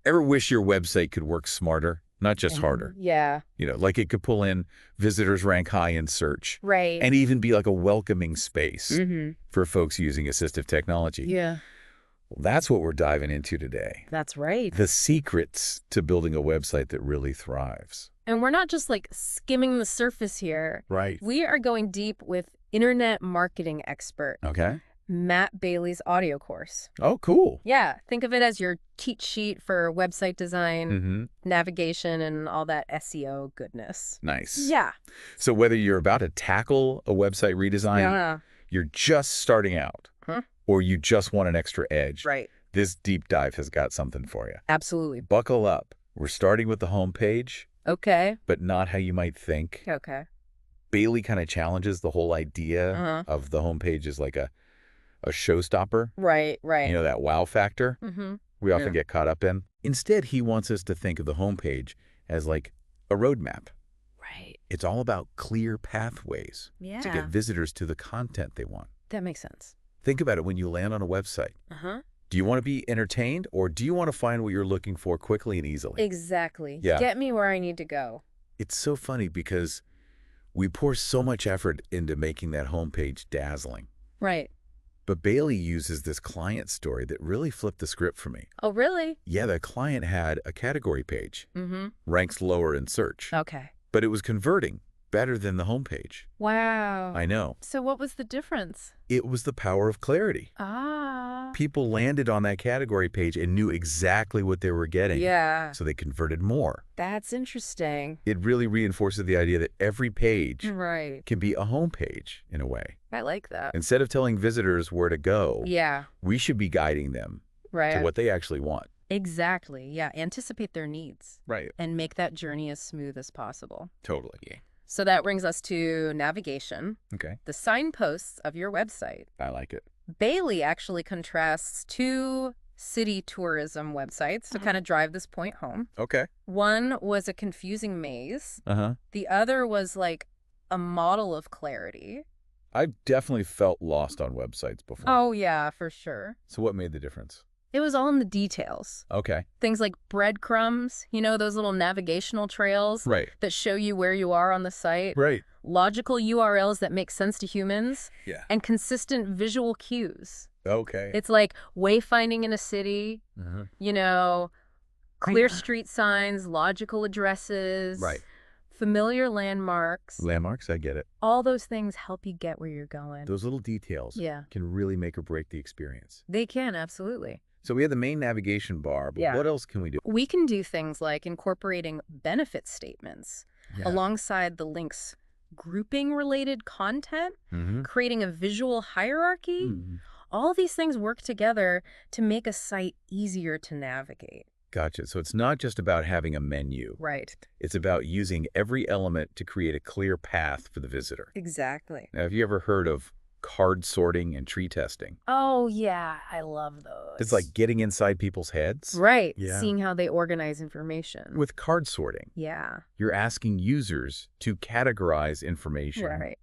Ever wish your website could work smarter, not just harder? Yeah. Like it could pull in visitors rank high in search Right. and even be like a welcoming space Mm-hmm. for folks using assistive technology. Yeah. Well, that's what we're diving into today. That's right. The secrets to building a website that really thrives. And we're not just like skimming the surface here. Right. We are going deep with internet marketing expert Okay. Matt Bailey's audio course. Oh, cool. Yeah, think of it as your cheat sheet for website design, Mm-hmm. navigation, and all that SEO goodness. Nice. Yeah. So whether you're about to tackle a website redesign, Yeah. you're just starting out, Huh? or you just want an extra edge, Right. this deep dive has got something for you. Absolutely. Buckle up. We're starting with the homepage, Okay. but not how you might think. Okay. Bailey kind of challenges the whole idea Uh-huh. of the homepage as like a showstopper, Right. Right. that wow factor Mm-hmm. we often Yeah. get caught up in. Instead, he wants us to think of the homepage as like a roadmap. Right. It's all about clear pathways Yeah. to get visitors to the content they want. That makes sense. Think about it when you land on a website. Uh-huh. Do you want to be entertained or do you want to find what you're looking for quickly and easily? Exactly. Yeah. Get me where I need to go. It's so funny because we pour so much effort into making that homepage dazzling. Right. But Bailey uses this client story that really flipped the script for me. Oh, really? Yeah, the client had a category page, Mm-hmm. ranks lower in search, Okay. but it was converting better than the homepage. Wow. I know. So what was the difference? It was the power of clarity. Ah. People landed on that category page and knew exactly what they were getting. Yeah. So they converted more. That's interesting. It really reinforces the idea that every page Right. can be a homepage in a way. I like that. Instead of telling visitors where to go, Yeah. we should be guiding them Right. to what they actually want. Exactly. Yeah. Anticipate their needs Right. and make that journey as smooth as possible. Totally. So that brings us to navigation, Okay. the signposts of your website. I like it. Bailey actually contrasts two city tourism websites to kind of drive this point home. Okay. One was a confusing maze. Uh-huh. The other was like a model of clarity. I've definitely felt lost on websites before. Oh, yeah, for sure. So what made the difference? It was all in the details. Okay. Things like breadcrumbs, those little navigational trails Right. that show you where you are on the site, Right. logical URLs that make sense to humans, Yeah. and consistent visual cues. Okay. It's like wayfinding in a city, Uh-huh. clear street signs, logical addresses, Right. familiar landmarks. Landmarks, I get it. All those things help you get where you're going. Those little details Yeah, can really make or break the experience. they can, absolutely. So we have the main navigation bar, but Yeah. what else can we do? We can do things like incorporating benefit statements Yeah. alongside the link's grouping related content, Mm-hmm. creating a visual hierarchy. All these things work together to make a site easier to navigate. Gotcha. So it's not just about having a menu. Right. It's about using every element to create a clear path for the visitor. Exactly. Now, have you ever heard of card sorting and tree testing? Oh, yeah. I love those. It's like getting inside people's heads. Right. Yeah. Seeing how they organize information. With card sorting, Yeah. you're asking users to categorize information Right.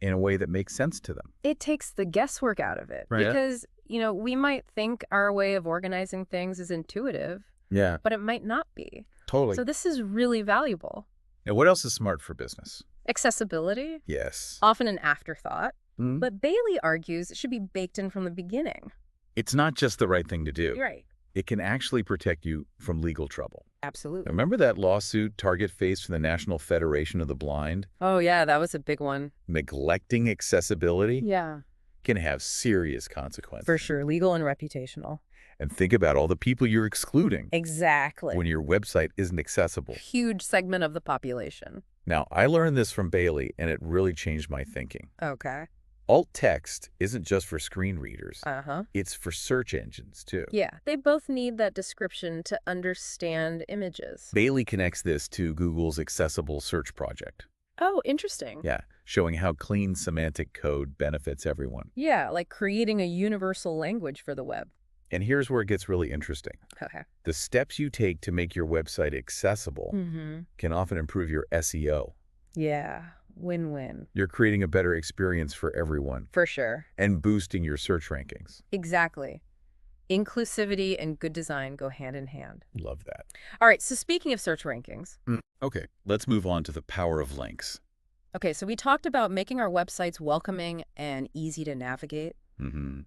in a way that makes sense to them. It takes the guesswork out of it. Right. Because, we might think our way of organizing things is intuitive, Yeah, but it might not be. totally. So this is really valuable. Now, what else is smart for business? Accessibility, Yes. often an afterthought, Mhm. but Bailey argues it should be baked in from the beginning. It's not just the right thing to do. Right. It can actually protect you from legal trouble. Absolutely. Remember that lawsuit Target faced from the National Federation of the Blind? Oh, yeah, that was a big one. Neglecting accessibility Yeah, can have serious consequences. for sure. Legal and reputational. And think about all the people you're excluding Exactly. when your website isn't accessible. Huge segment of the population. Now, I learned this from Bailey, and it really changed my thinking. Okay. Alt text isn't just for screen readers. Uh-huh. It's for search engines, too. Yeah, they both need that description to understand images. Bailey connects this to Google's Accessible Search Project. Oh, interesting. Yeah, showing how clean semantic code benefits everyone. Yeah, like creating a universal language for the web. And here's where it gets really interesting. Okay. The steps you take to make your website accessible Mm-hmm. can often improve your SEO. Yeah, win-win. You're creating a better experience for everyone For sure. and boosting your search rankings. Exactly. Inclusivity and good design go hand in hand. Love that. All right, so speaking of search rankings. Okay, let's move on to the power of links. Okay, so we talked about making our websites welcoming and easy to navigate.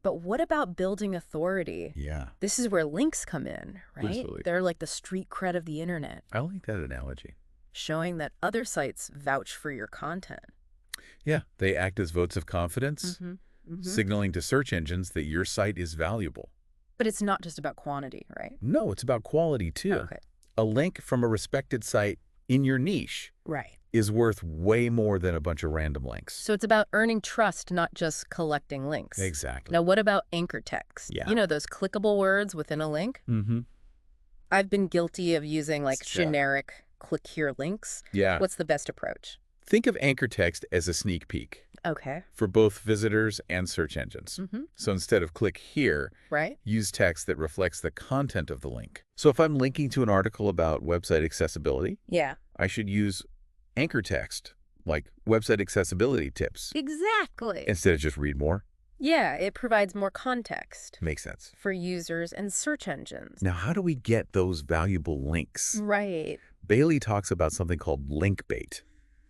But what about building authority? Yeah, This is where links come in, right? Absolutely. They're like the street cred of the internet, I like that analogy. showing that other sites vouch for your content. Yeah, they act as votes of confidence, signaling to search engines that your site is valuable. But it's not just about quantity, right? No, it's about quality too. Okay. A link from a respected site in your niche Right. is worth way more than a bunch of random links. So it's about earning trust, not just collecting links. Exactly. Now, what about anchor text? Yeah. You know, those clickable words within a link? I've been guilty of using like Sure. generic click here links. Yeah. What's the best approach? Think of anchor text as a sneak peek Okay. for both visitors and search engines. So instead of click here, Right? use text that reflects the content of the link. So if I'm linking to an article about website accessibility, Yeah. I should use anchor text, like website accessibility tips, Exactly. instead of just read more. Yeah, it provides more context Makes sense. for users and search engines. Now, how do we get those valuable links? Right. Bailey talks about something called link bait,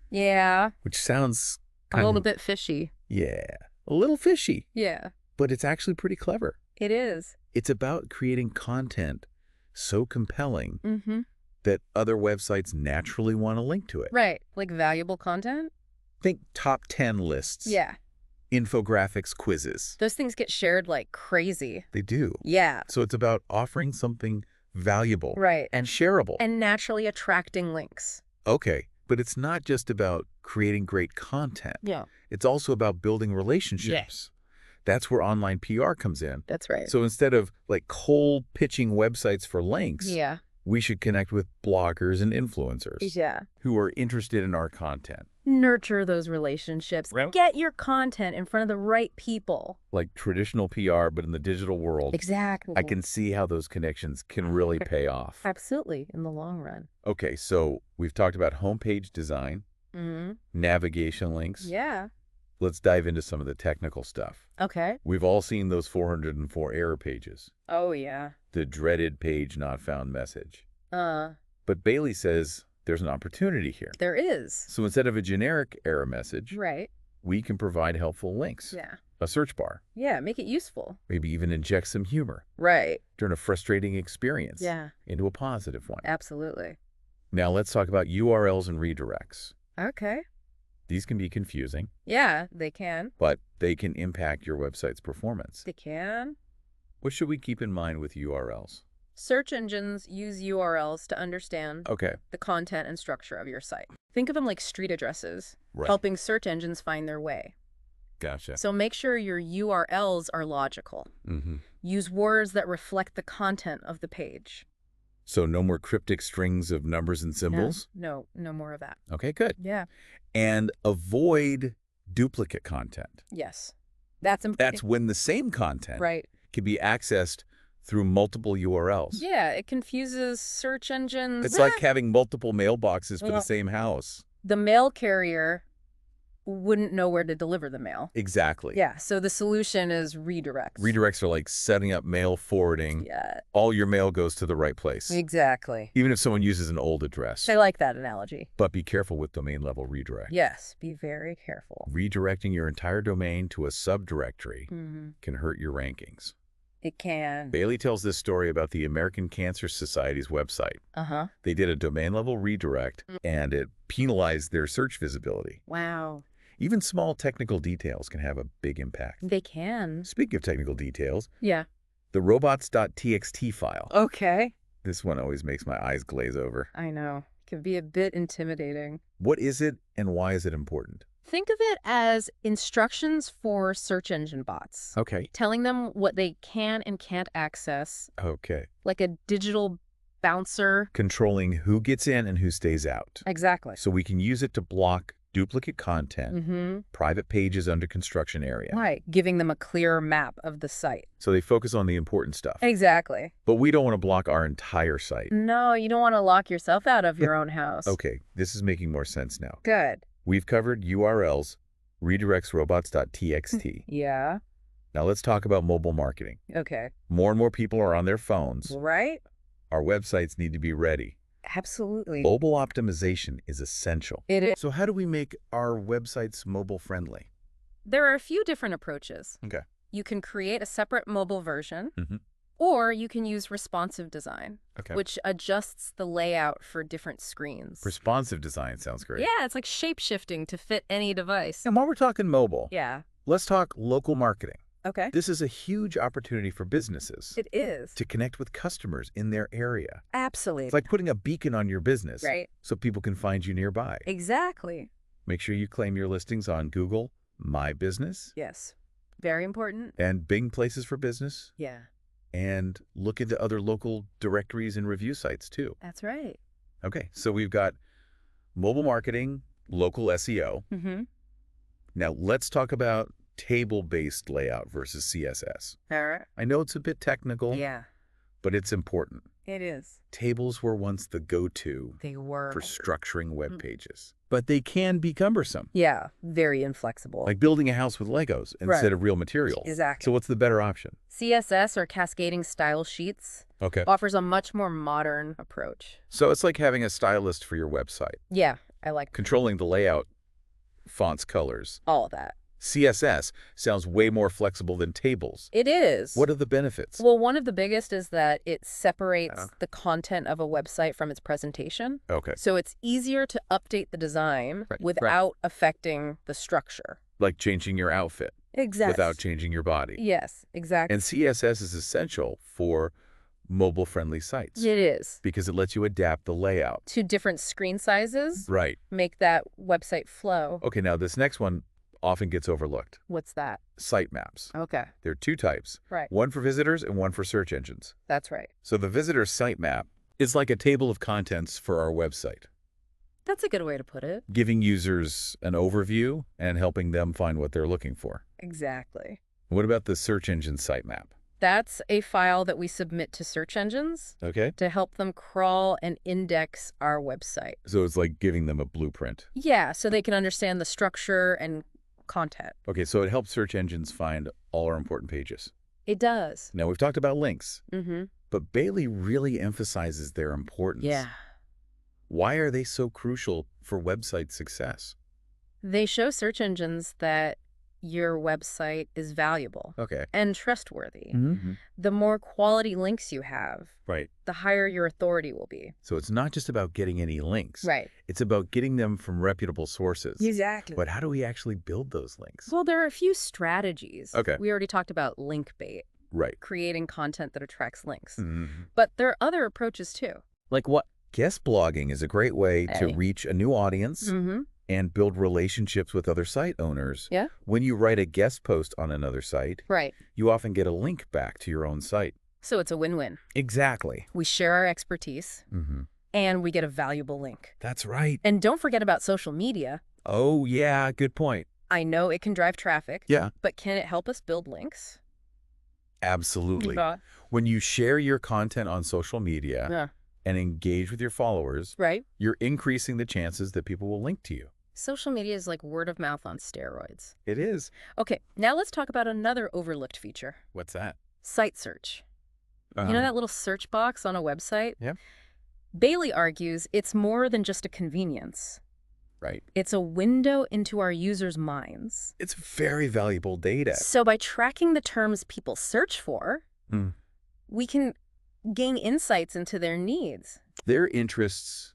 Yeah. which sounds A little bit fishy. yeah, a little fishy, Yeah, but it's actually pretty clever. it is. It's about creating content so compelling Mm-hmm. that other websites naturally want to link to it. Right. Like valuable content? Think top 10 lists, Yeah. infographics, quizzes. Those things get shared like crazy. They do. Yeah. So it's about offering something valuable Right. and shareable. And naturally attracting links. Okay, but it's not just about creating great content. Yeah. It's also about building relationships. That's where online PR comes in. That's right. So instead of like cold pitching websites for links, Yeah. we should connect with bloggers and influencers Yeah. who are interested in our content, Nurture those relationships. Right. Get your content in front of the right people. like traditional PR, but in the digital world. Exactly. I can see how those connections can really pay off. Absolutely, in the long run. Okay, so we've talked about homepage design, Mm-hmm. navigation links. Yeah. Let's dive into some of the technical stuff. Okay. We've all seen those 404 error pages, Oh, yeah. the dreaded page not found message. Uh, But Bailey says there's an opportunity here. there is. So instead of a generic error message, Right. we can provide helpful links, Yeah. a search bar, Yeah, make it useful. maybe even inject some humor, Right. turn a frustrating experience Yeah, into a positive one. absolutely. Now let's talk about URLs and redirects. Okay. These can be confusing, Yeah, they can. but they can impact your website's performance. They can. What should we keep in mind with URLs? Search engines use URLs to understand Okay, the content and structure of your site. Think of them like street addresses, right. helping search engines find their way. Gotcha. So make sure your URLs are logical. Use words that reflect the content of the page. So no more cryptic strings of numbers and symbols? No more of that. Okay, good. Yeah. And avoid duplicate content. Yes. That's important. That's when the same content right. can be accessed through multiple URLs. Yeah, it confuses search engines. It's like having multiple mailboxes for the Well- same house. The mail carrier wouldn't know where to deliver the mail. Exactly. Yeah, so the solution is redirects. Redirects are like setting up mail forwarding. Yeah, All your mail goes to the right place, exactly. even if someone uses an old address. I like that analogy. But be careful with domain level redirect. Yes, be very careful. Redirecting your entire domain to a subdirectory Mm-hmm. can hurt your rankings. It can. Bailey tells this story about the American Cancer Society's website. Uh-huh. They did a domain level redirect and it penalized their search visibility. Wow. Even small technical details can have a big impact. They can. Speaking of technical details, Yeah. the robots.txt file. Okay. This one always makes my eyes glaze over. I know. It can be a bit intimidating. What is it and why is it important? Think of it as instructions for search engine bots, Okay. telling them what they can and can't access, Okay. like a digital bouncer. Controlling who gets in and who stays out. Exactly. So we can use it to block duplicate content, Mm-hmm. private pages under construction area. Right. Giving them a clear map of the site. So they focus on the important stuff. Exactly. But we don't want to block our entire site. No, you don't want to lock yourself out of your own house. Okay, this is making more sense now. Good. We've covered URLs, redirects robots.txt. Yeah. Now let's talk about mobile marketing. Okay. More and more people are on their phones. Right? Our websites need to be ready. Absolutely. Mobile optimization is essential. It is. So how do we make our websites mobile friendly? There are a few different approaches. Okay. You can create a separate mobile version, Mm-hmm. or you can use responsive design, Okay. which adjusts the layout for different screens. Responsive design sounds great. Yeah, it's like shape-shifting to fit any device. And while we're talking mobile, Yeah. let's talk local marketing. Okay. This is a huge opportunity for businesses It is. to connect with customers in their area. Absolutely. It's like putting a beacon on your business Right. so people can find you nearby. Exactly. Make sure you claim your listings on Google, My Business, Yes. Very important. and Bing Places for Business, Yeah. and look into other local directories and review sites too. That's right. Okay, so we've got mobile marketing, local SEO. Mm-hmm. Now let's talk about table-based layout versus CSS. All right. I know it's a bit technical, Yeah, but it's important. it is. Tables were once the go-to They were. for structuring web pages, but they can be cumbersome, Yeah, very inflexible. like building a house with Legos instead of real material. Exactly. So what's the better option? CSS, or cascading style sheets, Okay. offers a much more modern approach. So it's like having a stylist for your website, Yeah, I like controlling the layout, fonts, colors. all of that. CSS sounds way more flexible than tables. It is. What are the benefits? Well, one of the biggest is that it separates Yeah. the content of a website from its presentation. Okay. So it's easier to update the design Right. without affecting the structure. Like changing your outfit Exactly. without changing your body. Yes, exactly. And CSS is essential for mobile-friendly sites It is. because it lets you adapt the layout. To different screen sizes, Right. make that website flow. Okay, now this next one often gets overlooked. What's that? Sitemaps. Okay, There are two types, right. one for visitors and one for search engines. That's right. So the visitor sitemap is like a table of contents for our website, That's a good way to put it. giving users an overview and helping them find what they're looking for. Exactly. What about the search engine sitemap? That's a file that we submit to search engines Okay. to help them crawl and index our website. So it's like giving them a blueprint. Yeah, so they can understand the structure and content. Okay, so it helps search engines find all our important pages. It does. Now, we've talked about links, Mm-hmm. but Bailey really emphasizes their importance. Yeah. Why are they so crucial for website success? They show search engines that your website is valuable Okay. and trustworthy. Mm-hmm. The more quality links you have, Right. the higher your authority will be. So it's not just about getting any links. Right. It's about getting them from reputable sources. Exactly. But how do we actually build those links? Well, there are a few strategies. Okay. We already talked about link bait, Right. creating content that attracts links. Mm-hmm. But there are other approaches too. Like what? Guest blogging is a great way to Hey. reach a new audience Mm-hmm. and build relationships with other site owners. Yeah. When you write a guest post on another site, Right. you often get a link back to your own site. So it's a win-win. Exactly. We share our expertise Mm-hmm. and we get a valuable link. That's right. And don't forget about social media. Oh, yeah, good point. I know it can drive traffic, Yeah, but can it help us build links? absolutely. Yeah. When you share your content on social media Yeah. and engage with your followers, Right. you're increasing the chances that people will link to you. Social media is like word of mouth on steroids. It is. Okay, now let's talk about another overlooked feature, What's that? site search. You know that little search box on a website? Yeah. Bailey argues it's more than just a convenience. Right. It's a window into our users' minds. It's very valuable data. So by tracking the terms people search for, Hmm. we can gain insights into their needs. Their interests,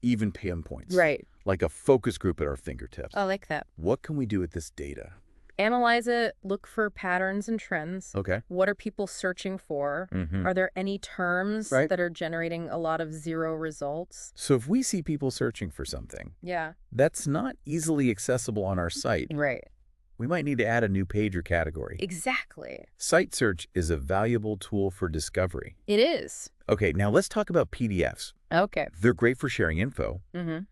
even pinpoints. Right. Like a focus group at our fingertips. I like that. What can we do with this data? Analyze it, look for patterns and trends. Okay. What are people searching for? Mm-hmm. Are there any terms Right. that are generating a lot of zero results? So if we see people searching for something Yeah. that's not easily accessible on our site, Right. we might need to add a new page or category. Exactly. Site search is a valuable tool for discovery. It is. Okay, now let's talk about PDFs. Okay. They're great for sharing info, Mm-hmm.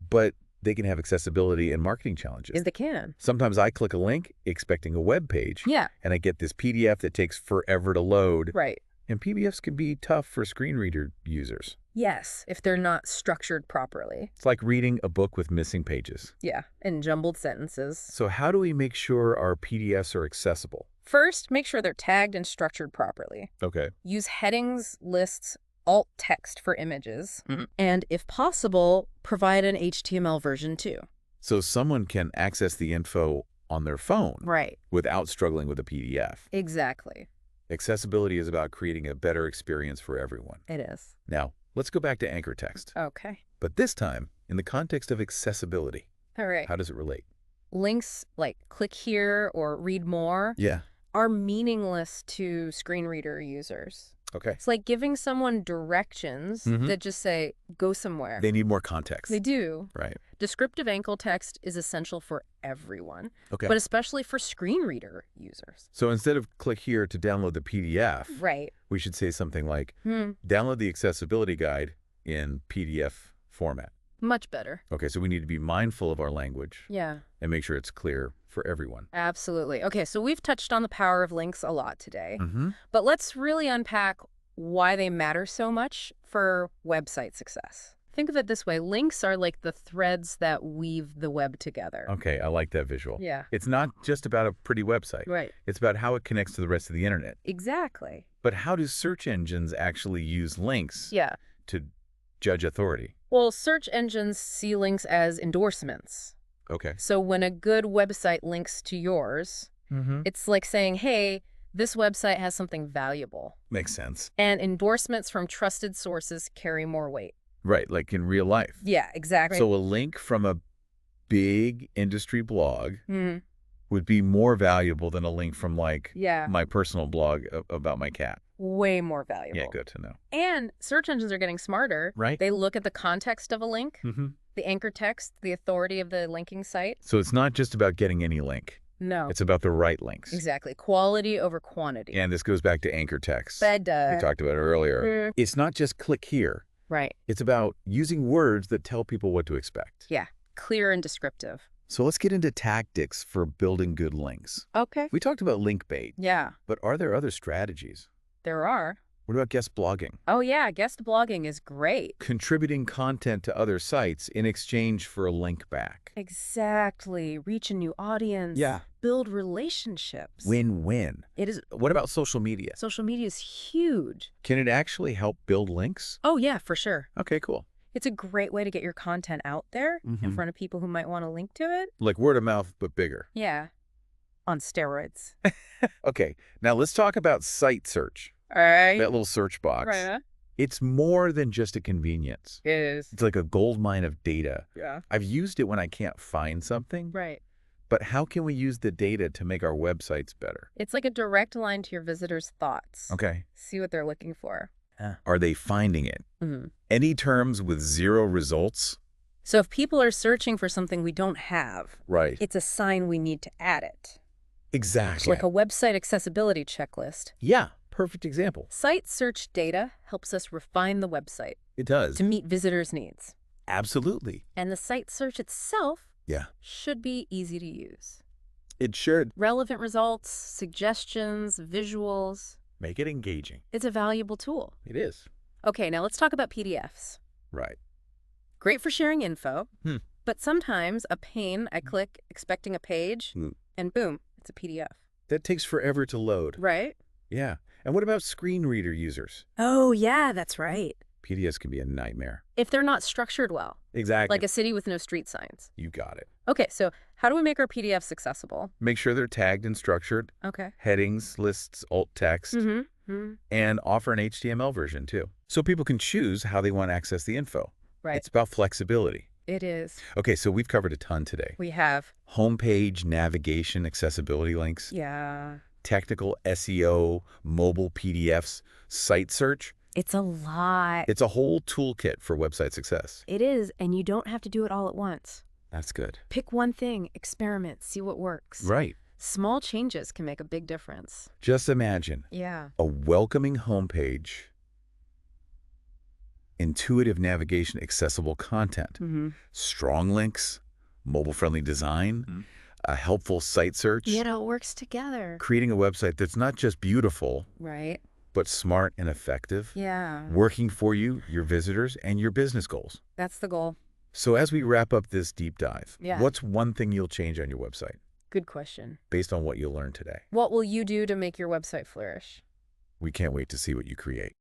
but they can have accessibility and marketing challenges. Yes, they can. Sometimes I click a link expecting a web page, Yeah. and I get this PDF that takes forever to load. Right. And PDFs can be tough for screen reader users. Yes, if they're not structured properly. It's like reading a book with missing pages. Yeah, and jumbled sentences. So how do we make sure our PDFs are accessible? First, make sure they're tagged and structured properly. Okay. Use headings, lists, alt text for images, and if possible, provide an HTML version too. So someone can access the info on their phone Right. without struggling with a PDF. Exactly. Accessibility is about creating a better experience for everyone. It is. Now, let's go back to anchor text. Okay. But this time, in the context of accessibility. All right. How does it relate? Links like click here or read more Yeah. are meaningless to screen reader users. Okay. It's like giving someone directions that just say, go somewhere. They need more context. They do. Right. Descriptive anchor text is essential for everyone, Okay. but especially for screen reader users. So instead of click here to download the PDF, Right. we should say something like, download the accessibility guide in PDF format. Much better. Okay, so we need to be mindful of our language Yeah. and make sure it's clear for everyone. Absolutely. Okay, so we've touched on the power of links a lot today, Mm-hmm. but let's really unpack why they matter so much for website success. Think of it this way. Links are like the threads that weave the web together. Okay, I like that visual. Yeah. It's not just about a pretty website. Right. It's about how it connects to the rest of the internet. Exactly. But how do search engines actually use links Yeah. to judge authority? Well, search engines see links as endorsements. Okay. So when a good website links to yours, it's like saying, hey, this website has something valuable. Makes sense. And endorsements from trusted sources carry more weight. Right, like in real life. Yeah, exactly. So a link from a big industry blog Mhm. would be more valuable than a link from like Yeah, my personal blog about my cat. way more valuable. Yeah, good to know. And search engines are getting smarter. Right. They look at the context of a link, Mm-hmm. the anchor text, the authority of the linking site. So it's not just about getting any link. No. It's about the right links. Exactly. Quality over quantity. And this goes back to anchor text. That We talked about it earlier. It's not just click here. Right. It's about using words that tell people what to expect. Yeah. Clear and descriptive. So let's get into tactics for building good links. Okay. We talked about link bait, Yeah, but are there other strategies? there are. What about guest blogging? Oh, yeah. Guest blogging is great. Contributing content to other sites in exchange for a link back. Exactly. Reach a new audience. Yeah. Build relationships. Win-win. It is. What about social media? Social media is huge. Can it actually help build links? Oh, yeah, for sure. Okay, cool. It's a great way to get your content out there in front of people who might want to link to it. Like word of mouth, but bigger. Yeah. On steroids. Okay, now let's talk about site search. All right. That little search box. Right. It's more than just a convenience. It is. It's like a gold mine of data. Yeah. I've used it when I can't find something, Right. but how can we use the data to make our websites better? It's like a direct line to your visitors' thoughts. Okay. See what they're looking for. Are they finding it? Mhm. Any terms with 0 results? So if people are searching for something we don't have, Right. it's a sign we need to add it. Exactly. Like a website accessibility checklist. Yeah, perfect example. Site search data helps us refine the website It does. to meet visitors' needs. Absolutely. And the site search itself Yeah. should be easy to use. It should Relevant results, suggestions, visuals. make it engaging. It's a valuable tool. It is. Okay, now let's talk about PDFs. Right. Great for sharing info, Hmm. but sometimes a pain. I click expecting a page, and boom, it's a PDF. That takes forever to load. Right? Yeah. And what about screen reader users? Oh, yeah, that's right. PDFs can be a nightmare. If they're not structured well, Exactly. like a city with no street signs. You got it. Okay, so how do we make our PDFs accessible? Make sure they're tagged and structured, Okay. headings, lists, alt text, and offer an HTML version too. So people can choose how they want to access the info. Right. It's about flexibility. It is. Okay, so we've covered a ton today. We have. Homepage, navigation, accessibility links, Yeah. technical SEO, mobile PDFs, site search. It's a lot. It's a whole toolkit for website success. It is, and you don't have to do it all at once. That's good. Pick one thing, experiment, see what works. Right. Small changes can make a big difference. Just imagine Yeah. a welcoming homepage, intuitive navigation, accessible content, strong links, mobile-friendly design, a helpful site search, It all works together. creating a website that's not just beautiful, Right. but smart and effective, Yeah, working for you, your visitors, and your business goals. that's the goal. So as we wrap up this deep dive, Yeah. what's one thing you'll change on your website Good question. based on what you learned today? What will you do to make your website flourish? We can't wait to see what you create.